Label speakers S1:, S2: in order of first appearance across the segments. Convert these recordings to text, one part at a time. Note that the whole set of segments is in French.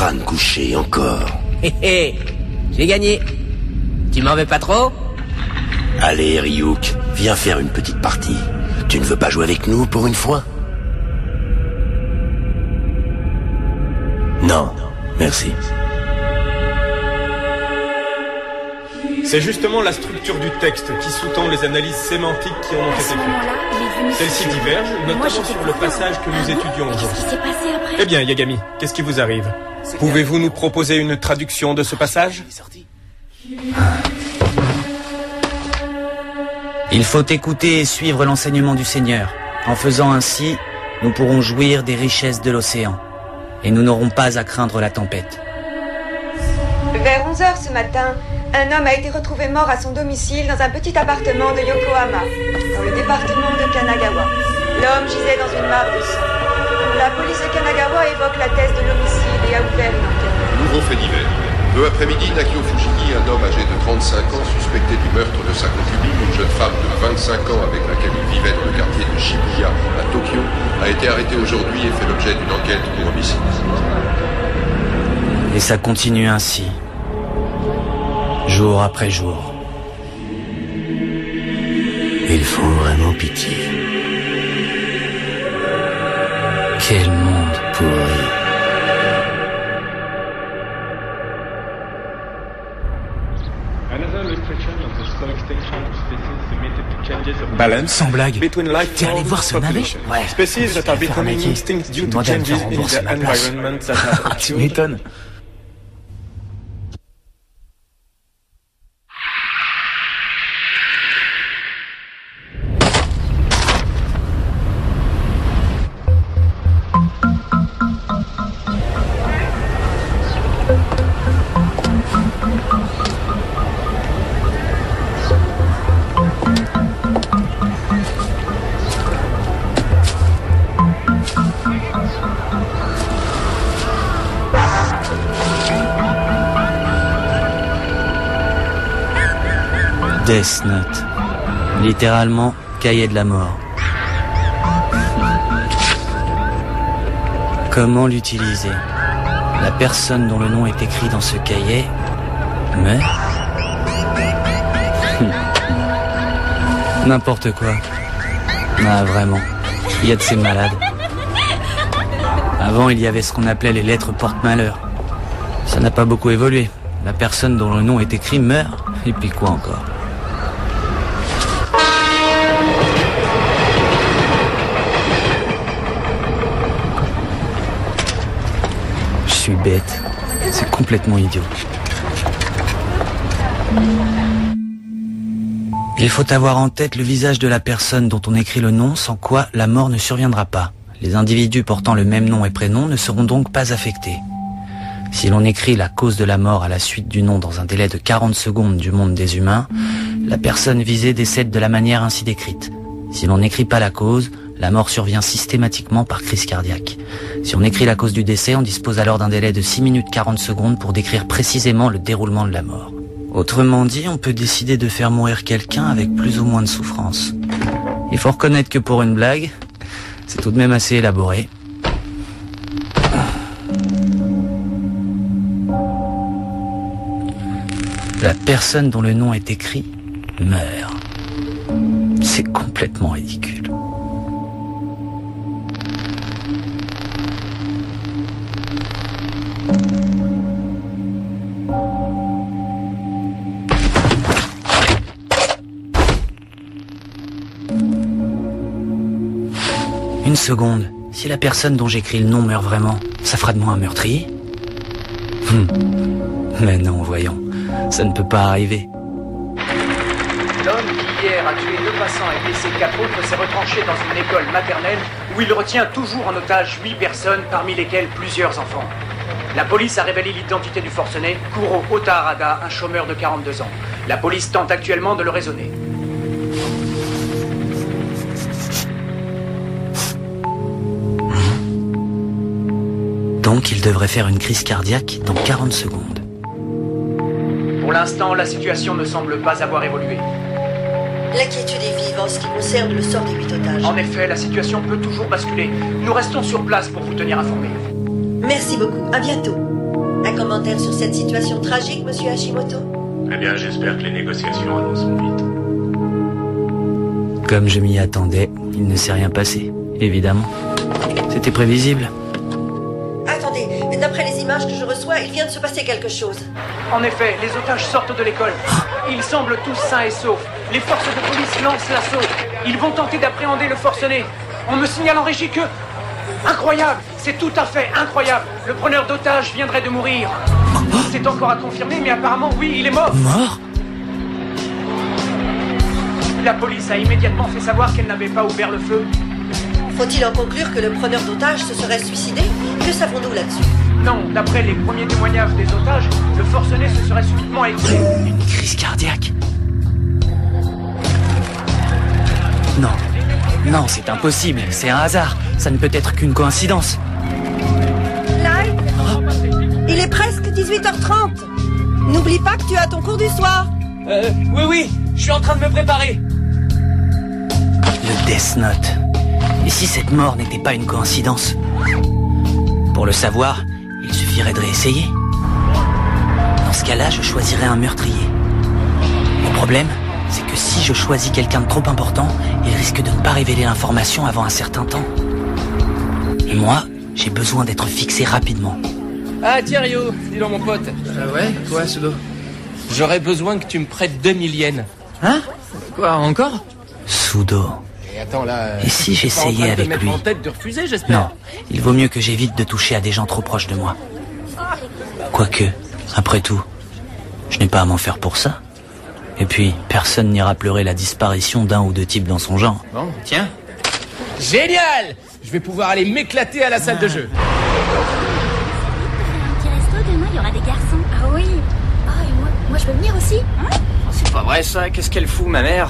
S1: crâne couché encore.
S2: Hé hé, j'ai gagné. Tu m'en veux pas trop?
S1: Allez, Ryuk, viens faire une petite partie. Tu ne veux pas jouer avec nous pour une fois? Non, merci.
S3: C'est justement la structure du texte qui sous-tend les analyses sémantiques qui en ont été faites. Celles-ci divergent, notamment sur le passage que nous étudions aujourd'hui. Eh bien, Yagami, qu'est-ce qui vous arrive? Pouvez-vous nous proposer une traduction de ce passage?
S4: Il faut écouter et suivre l'enseignement du Seigneur. En faisant ainsi, nous pourrons jouir des richesses de l'océan. Et nous n'aurons pas à craindre la tempête.
S5: Vers 11h ce matin, un homme a été retrouvé mort à son domicile dans un petit appartement de Yokohama, dans le département de Kanagawa. L'homme gisait dans une mare de sang. La police de Kanagawa évoque la thèse de l'homicide et a ouvert une enquête.
S6: Nouveau fait divers. Peu après-midi, Nakio Fujiki, un homme âgé de 35 ans, suspecté du meurtre de sa concubine, une jeune femme de 25 ans avec laquelle il vivait dans le quartier de Shibuya, à Tokyo, a été arrêté aujourd'hui et fait l'objet d'une enquête pour homicide.
S4: Et ça continue ainsi, jour après jour.
S1: Ils font vraiment pitié.
S4: Quel monde
S1: pourri.
S3: Balance.
S4: Sans blague.
S3: Between life
S4: T'es allé voir ce navet? Ouais.
S3: Species that are becoming extinct due to changes in their environment that have
S4: Ah, tu
S3: occurred.
S4: m'étonnes. Death Note. Littéralement, cahier de la mort. Comment l'utiliser? La personne dont le nom est écrit dans ce cahier meurt. N'importe quoi. Ah, vraiment. Il y a de ces malades. Avant, il y avait ce qu'on appelait les lettres porte-malheur. Ça n'a pas beaucoup évolué. La personne dont le nom est écrit meurt. Et puis quoi encore? Je suis bête. C'est complètement idiot. Il faut avoir en tête le visage de la personne dont on écrit le nom, sans quoi la mort ne surviendra pas. Les individus portant le même nom et prénom ne seront donc pas affectés. Si l'on écrit la cause de la mort à la suite du nom dans un délai de 40 secondes du monde des humains, la personne visée décède de la manière ainsi décrite. Si l'on n'écrit pas la cause, la mort survient systématiquement par crise cardiaque. Si on écrit la cause du décès, on dispose alors d'un délai de 6 minutes 40 secondes pour décrire précisément le déroulement de la mort. Autrement dit, on peut décider de faire mourir quelqu'un avec plus ou moins de souffrance. Il faut reconnaître que pour une blague, c'est tout de même assez élaboré. La personne dont le nom est écrit meurt. C'est complètement ridicule. Une seconde. Si la personne dont j'écris le nom meurt vraiment, ça fera de moi un meurtrier? Mais non, voyons. Ça ne peut pas arriver.
S7: L'homme qui hier a tué 2 passants et blessé 4 autres s'est retranché dans une école maternelle où il retient toujours en otage 8 personnes, parmi lesquelles plusieurs enfants. La police a révélé l'identité du forcené, Kuro Otaharada, un chômeur de 42 ans. La police tente actuellement de le raisonner.
S4: Donc il devrait faire une crise cardiaque dans 40 secondes.
S7: Pour l'instant, la situation ne semble pas avoir évolué.
S8: L'inquiétude est vive en ce qui concerne le sort des 8 otages.
S7: En effet, la situation peut toujours basculer. Nous restons sur place pour vous tenir informés.
S8: Merci beaucoup, à bientôt. Un commentaire sur cette situation tragique, monsieur Hashimoto?
S9: Eh bien, j'espère que les négociations avanceront vite.
S4: Comme je m'y attendais, il ne s'est rien passé, évidemment. C'était prévisible.
S8: Attendez, d'après les images que je reçois, il vient de se passer quelque chose.
S7: En effet, les otages sortent de l'école. Ils semblent tous sains et saufs. Les forces de police lancent l'assaut. Ils vont tenter d'appréhender le forcené. On me signale en régie que... Incroyable! C'est tout à fait incroyable! Le preneur d'otages viendrait de mourir. C'est encore à confirmer, mais apparemment, oui, il est mort.
S4: Mort?
S7: La police a immédiatement fait savoir qu'elle n'avait pas ouvert le feu.
S8: Faut-il en conclure que le preneur d'otages se serait suicidé? Que savons-nous là-dessus?
S7: Non, d'après les premiers témoignages des otages, le forcené se serait subitement écroulé.
S4: Une crise cardiaque. Non. Non, c'est impossible. C'est un hasard. Ça ne peut être qu'une coïncidence.
S8: Light, il est presque 18h30. N'oublie pas que tu as ton cours du soir.
S2: Oui, je suis en train de me préparer.
S4: Le Death Note. Et si cette mort n'était pas une coïncidence? Pour le savoir, il suffirait de réessayer. Dans ce cas-là, je choisirais un meurtrier. Le problème, c'est que si je choisis quelqu'un de trop important, il risque de ne pas révéler l'information avant un certain temps. Et moi, j'ai besoin d'être fixé rapidement.
S2: Ah tiens Ryo, dis donc mon pote.
S10: Ouais, quoi, Sudo?
S2: J'aurais besoin que tu me prêtes 2000 yens.
S10: Hein? Quoi, encore?
S4: Sudo.
S2: Et attends là...
S4: Et si j'essayais avec lui?
S2: En tête de refuser, j'espère.
S4: Non, il vaut mieux que j'évite de toucher à des gens trop proches de moi. Quoique, après tout, je n'ai pas à m'en faire pour ça. Et puis, personne n'ira pleurer la disparition d'un ou deux types dans son genre.
S10: Bon, tiens.
S2: Génial! Je vais pouvoir aller m'éclater à la salle de jeu.
S11: Un petit resto, demain il y aura des garçons. Ah oui. Ah et moi je peux venir aussi.
S10: C'est pas vrai ça, qu'est-ce qu'elle fout, ma mère?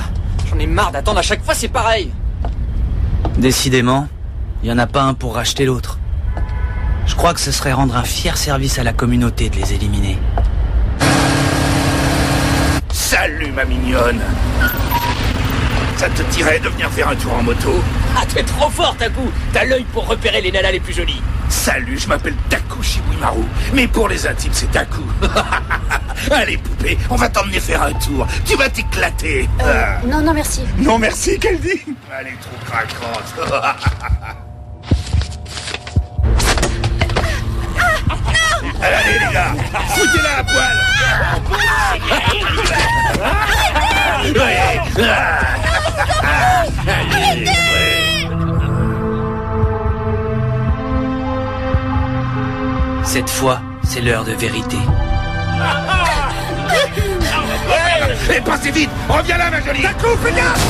S10: J'en ai marre d'attendre, à chaque fois c'est pareil.
S4: Décidément, il n'y en a pas un pour racheter l'autre. Je crois que ce serait rendre un fier service à la communauté de les éliminer.
S9: Salut ma mignonne. Ça te dirait de venir faire un tour en moto?
S2: Ah t'es trop fort Taku. T'as l'œil pour repérer les nanas les plus jolies.
S9: Salut, je m'appelle Taku Shibuimaru. Mais pour les intimes, c'est Taku. Allez poupée, on va t'emmener faire un tour. Tu vas t'éclater.
S11: Non merci.
S9: Non merci, qu'elle dit? Elle est trop craquante. Allez les gars, foutez-la à poil.
S4: Cette fois, c'est l'heure de vérité.
S9: Et passez vite, reviens là ma jolie. Taku, fais gaffe.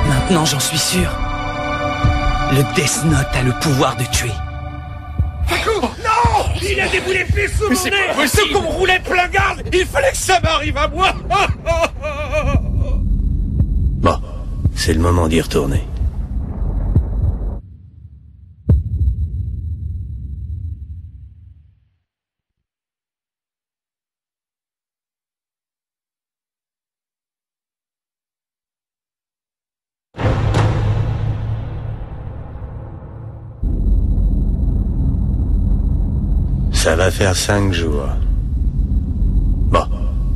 S4: Maintenant, j'en suis sûr. Le Death Note a le pouvoir de tuer.
S9: Taku, non. Il a des boulets plis sous mon nez. Ce qu'on me roulait plein garde, il fallait que ça m'arrive à moi.
S1: Bon, c'est le moment d'y retourner. Ça va faire 5 jours. Bon,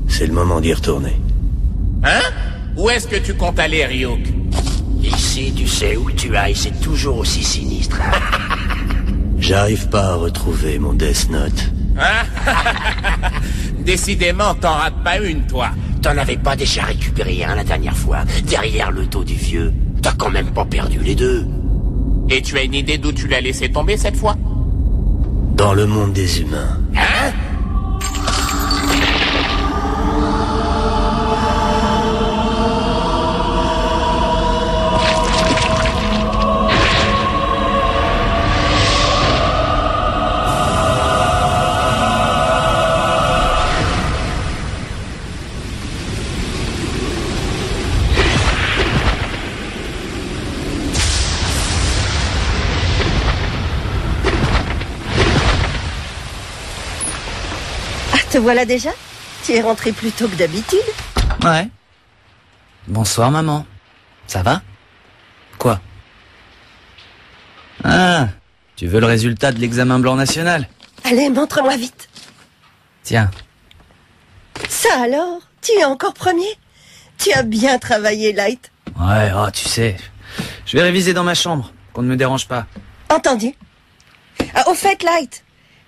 S1: c'est le moment d'y retourner.
S9: Hein? Où est-ce que tu comptes aller, Ryuk?
S1: Ici, tu sais où tu ailles, c'est toujours aussi sinistre. J'arrive pas à retrouver mon Death Note.
S9: Décidément, t'en rates pas une, toi.
S1: T'en avais pas déjà récupéré un la dernière fois, derrière le dos du vieux. T'as quand même pas perdu les deux.
S9: Et tu as une idée d'où tu l'as laissé tomber cette fois?
S1: Dans le monde des humains.
S9: Hein?
S8: Te voilà déjà? Tu es rentré plus tôt que d'habitude?
S4: Ouais. Bonsoir, maman. Ça va? Quoi? Ah, tu veux le résultat de l'examen blanc national?
S8: Allez, montre-moi vite.
S4: Tiens.
S8: Ça alors? Tu es encore premier? Tu as bien travaillé, Light.
S4: Ouais, oh, tu sais, je vais réviser dans ma chambre, qu'on ne me dérange pas.
S8: Entendu. Ah, au fait, Light,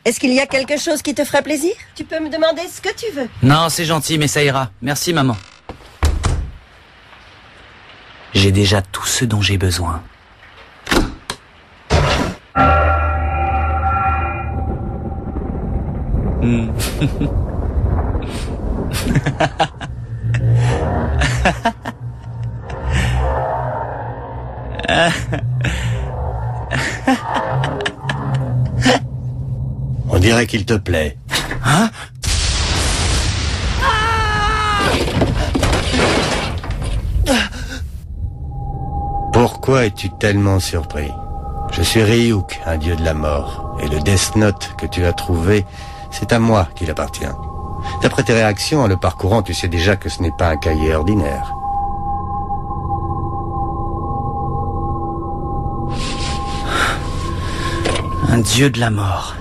S8: est-ce qu'il y a quelque chose qui te ferait plaisir? Tu peux me demander ce que tu veux.
S4: Non, c'est gentil, mais ça ira. Merci, maman. J'ai déjà tout ce dont j'ai besoin.
S1: On dirait qu'il te plaît.
S4: Hein?
S1: Pourquoi es-tu tellement surpris? Je suis Ryuk, un dieu de la mort, et le Death Note que tu as trouvé, c'est à moi qu'il appartient. D'après tes réactions en le parcourant, tu sais déjà que ce n'est pas un cahier ordinaire.
S4: Un dieu de la mort.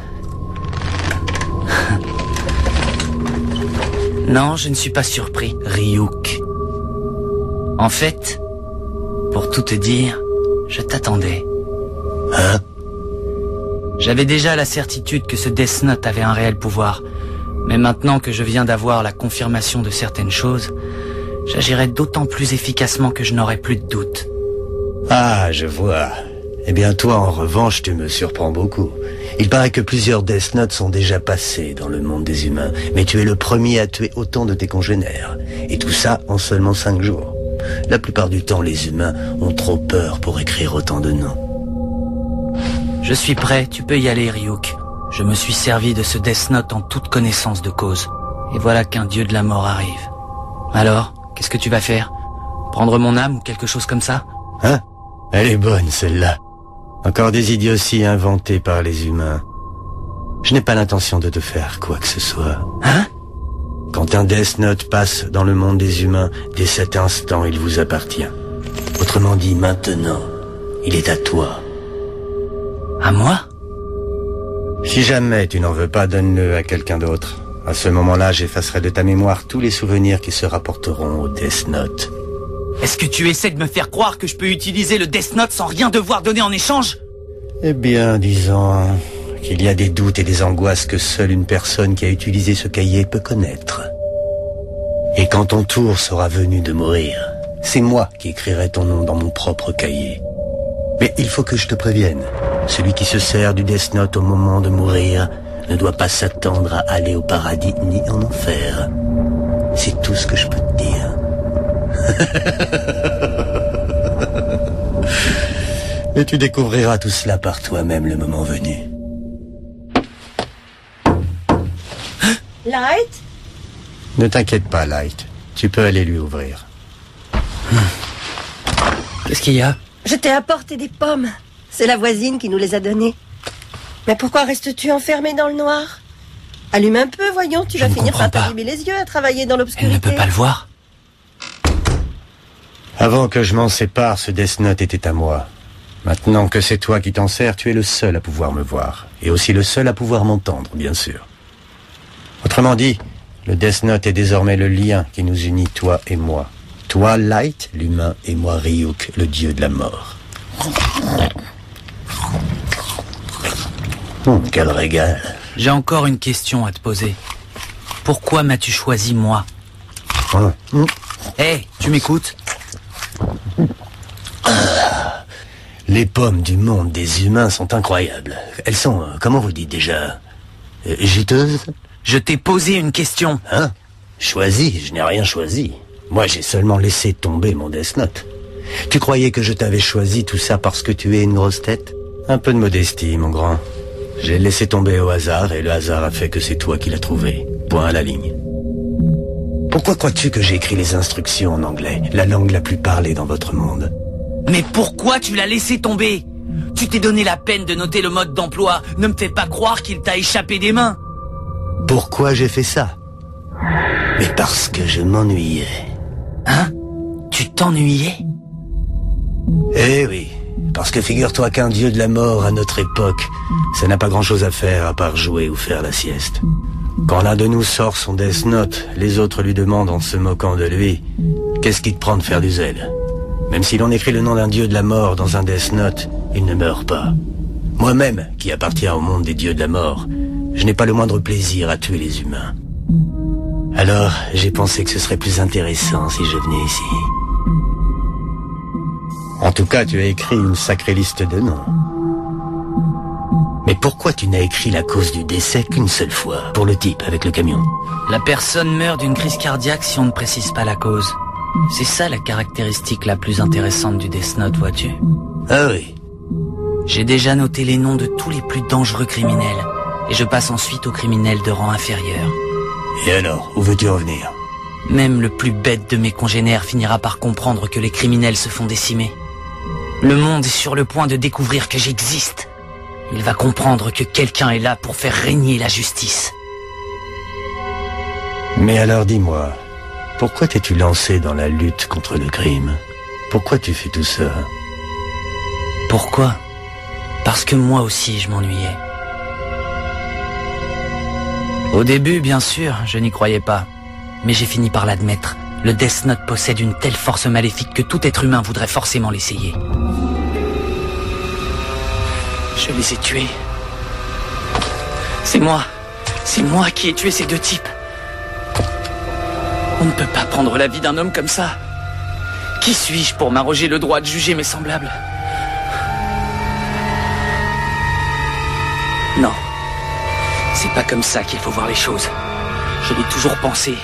S4: Non, je ne suis pas surpris, Ryuk. En fait, pour tout te dire, je t'attendais.
S1: Hein?
S4: J'avais déjà la certitude que ce Death Note avait un réel pouvoir. Mais maintenant que je viens d'avoir la confirmation de certaines choses, j'agirai d'autant plus efficacement que je n'aurai plus de doute.
S1: Ah, je vois. Eh bien, toi, en revanche, tu me surprends beaucoup. Il paraît que plusieurs Death Notes sont déjà passés dans le monde des humains, mais tu es le premier à tuer autant de tes congénères. Et tout ça en seulement 5 jours. La plupart du temps, les humains ont trop peur pour écrire autant de noms.
S4: Je suis prêt, tu peux y aller, Ryuk. Je me suis servi de ce Death Note en toute connaissance de cause. Et voilà qu'un dieu de la mort arrive. Alors, qu'est-ce que tu vas faire? Prendre mon âme ou quelque chose comme ça?
S1: Hein? Elle est bonne, celle-là. Encore des idioties inventées par les humains. Je n'ai pas l'intention de te faire quoi que ce soit.
S4: Hein?
S1: Quand un Death Note passe dans le monde des humains, dès cet instant, il vous appartient. Autrement dit, maintenant, il est à toi.
S4: À moi?
S1: Si jamais tu n'en veux pas, donne-le à quelqu'un d'autre. À ce moment-là, j'effacerai de ta mémoire tous les souvenirs qui se rapporteront au Death Note.
S4: Est-ce que tu essaies de me faire croire que je peux utiliser le Death Note sans rien devoir donner en échange?
S1: Eh bien, disons qu'il y a des doutes et des angoisses que seule une personne qui a utilisé ce cahier peut connaître. Et quand ton tour sera venu de mourir, c'est moi qui écrirai ton nom dans mon propre cahier. Mais il faut que je te prévienne. Celui qui se sert du Death Note au moment de mourir ne doit pas s'attendre à aller au paradis ni en enfer. C'est tout ce que je peux te dire. Et tu découvriras tout cela par toi-même le moment venu.
S8: Light?
S1: Ne t'inquiète pas, Light. Tu peux aller lui ouvrir.
S4: Qu'est-ce qu'il y a?
S8: Je t'ai apporté des pommes. C'est la voisine qui nous les a données. Mais pourquoi restes-tu enfermé dans le noir? Allume un peu, voyons, tu vas finir par t'abîmer les yeux à travailler dans l'obscurité.
S4: Elle ne peut pas le voir.
S1: Avant que je m'en sépare, ce Death Note était à moi. Maintenant que c'est toi qui t'en sers, tu es le seul à pouvoir me voir. Et aussi le seul à pouvoir m'entendre, bien sûr. Autrement dit, le Death Note est désormais le lien qui nous unit, toi et moi. Toi, Light, l'humain, et moi, Ryuk, le dieu de la mort. Quel régal.
S4: J'ai encore une question à te poser. Pourquoi m'as-tu choisi moi? Hé, tu m'écoutes?
S1: Les pommes du monde des humains sont incroyables. Elles sont, comment vous dites déjà, juteuses?
S4: Je t'ai posé une question.
S1: Hein? Choisi? Je n'ai rien choisi. Moi, j'ai seulement laissé tomber mon Death Note. Tu croyais que je t'avais choisi tout ça parce que tu es une grosse tête? Un peu de modestie, mon grand. J'ai laissé tomber au hasard et le hasard a fait que c'est toi qui l'as trouvé. Point à la ligne. Pourquoi crois-tu que j'ai écrit les instructions en anglais, la langue la plus parlée dans votre monde?
S4: Mais pourquoi tu l'as laissé tomber? Tu t'es donné la peine de noter le mode d'emploi. Ne me fais pas croire qu'il t'a échappé des mains.
S1: Pourquoi j'ai fait ça? Mais parce que je m'ennuyais.
S4: Hein? Tu t'ennuyais?
S1: Eh oui, parce que figure-toi qu'un dieu de la mort à notre époque, ça n'a pas grand-chose à faire à part jouer ou faire la sieste. Quand l'un de nous sort son Death Note, les autres lui demandent en se moquant de lui, qu'est-ce qui te prend de faire du zèle? Même si l'on écrit le nom d'un dieu de la mort dans un Death Note, il ne meurt pas. Moi-même, qui appartiens au monde des dieux de la mort, je n'ai pas le moindre plaisir à tuer les humains. Alors, j'ai pensé que ce serait plus intéressant si je venais ici. En tout cas, tu as écrit une sacrée liste de noms. Mais pourquoi tu n'as écrit la cause du décès qu'une seule fois, pour le type avec le camion?
S4: La personne meurt d'une crise cardiaque si on ne précise pas la cause. C'est ça la caractéristique la plus intéressante du Death Note, vois-tu?
S1: Ah oui.
S4: J'ai déjà noté les noms de tous les plus dangereux criminels, et je passe ensuite aux criminels de rang inférieur.
S1: Et alors, où veux-tu en venir?
S4: Même le plus bête de mes congénères finira par comprendre que les criminels se font décimer. Le monde est sur le point de découvrir que j'existe. Il va comprendre que quelqu'un est là pour faire régner la justice.
S1: Mais alors dis-moi, pourquoi t'es-tu lancé dans la lutte contre le crime? Pourquoi tu fais tout ça?
S4: Pourquoi? Parce que moi aussi je m'ennuyais. Au début, bien sûr, je n'y croyais pas. Mais j'ai fini par l'admettre. Le Death Note possède une telle force maléfique que tout être humain voudrait forcément l'essayer. Je les ai tués. C'est moi qui ai tué ces deux types. On ne peut pas prendre la vie d'un homme comme ça. Qui suis-je pour m'arroger le droit de juger mes semblables? Non. C'est pas comme ça qu'il faut voir les choses. Je l'ai toujours pensé.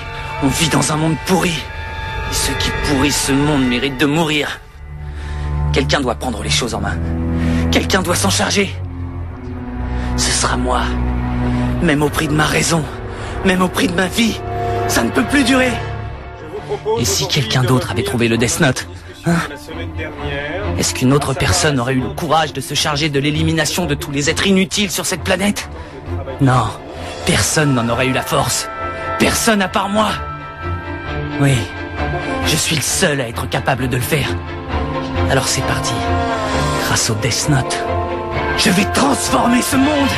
S4: On vit dans un monde pourri. Et ceux qui pourrissent ce monde méritent de mourir. Quelqu'un doit prendre les choses en main. Quelqu'un doit s'en charger. Ce sera moi. Même au prix de ma raison. Même au prix de ma vie. Ça ne peut plus durer. Et si quelqu'un d'autre avait trouvé le Death Note, hein? Est-ce qu'une autre personne aurait eu le courage de se charger de l'élimination de tous les êtres inutiles sur cette planète? Non, personne n'en aurait eu la force. Personne à part moi. Oui, je suis le seul à être capable de le faire. Alors c'est parti. Grâce au Death Note, je vais transformer ce monde.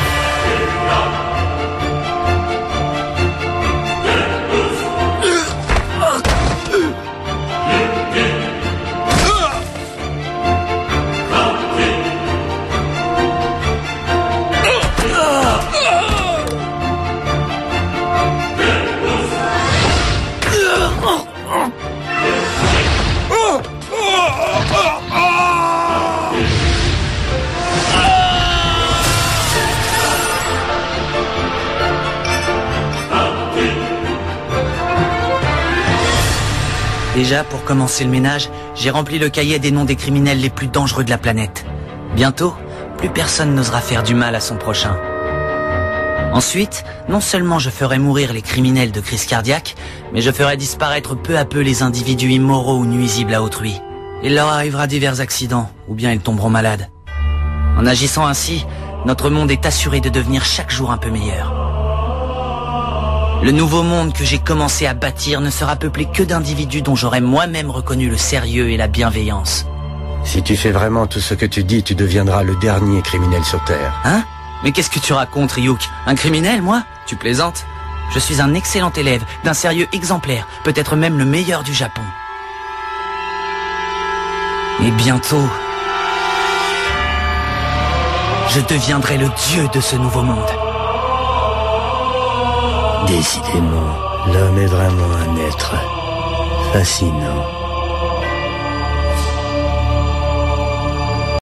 S4: Déjà, pour commencer le ménage, j'ai rempli le cahier des noms des criminels les plus dangereux de la planète. Bientôt, plus personne n'osera faire du mal à son prochain. Ensuite, non seulement je ferai mourir les criminels de crise cardiaque, mais je ferai disparaître peu à peu les individus immoraux ou nuisibles à autrui. Il leur arrivera divers accidents, ou bien ils tomberont malades. En agissant ainsi, notre monde est assuré de devenir chaque jour un peu meilleur. Le nouveau monde que j'ai commencé à bâtir ne sera peuplé que d'individus dont j'aurai moi-même reconnu le sérieux et la bienveillance.
S1: Si tu fais vraiment tout ce que tu dis, tu deviendras le dernier criminel sur Terre.
S4: Hein? Mais qu'est-ce que tu racontes, Ryuk? Un criminel, moi? Tu plaisantes? Je suis un excellent élève, d'un sérieux exemplaire, peut-être même le meilleur du Japon. Et bientôt, je deviendrai le dieu de ce nouveau monde.
S1: Décidément, l'homme est vraiment un être fascinant.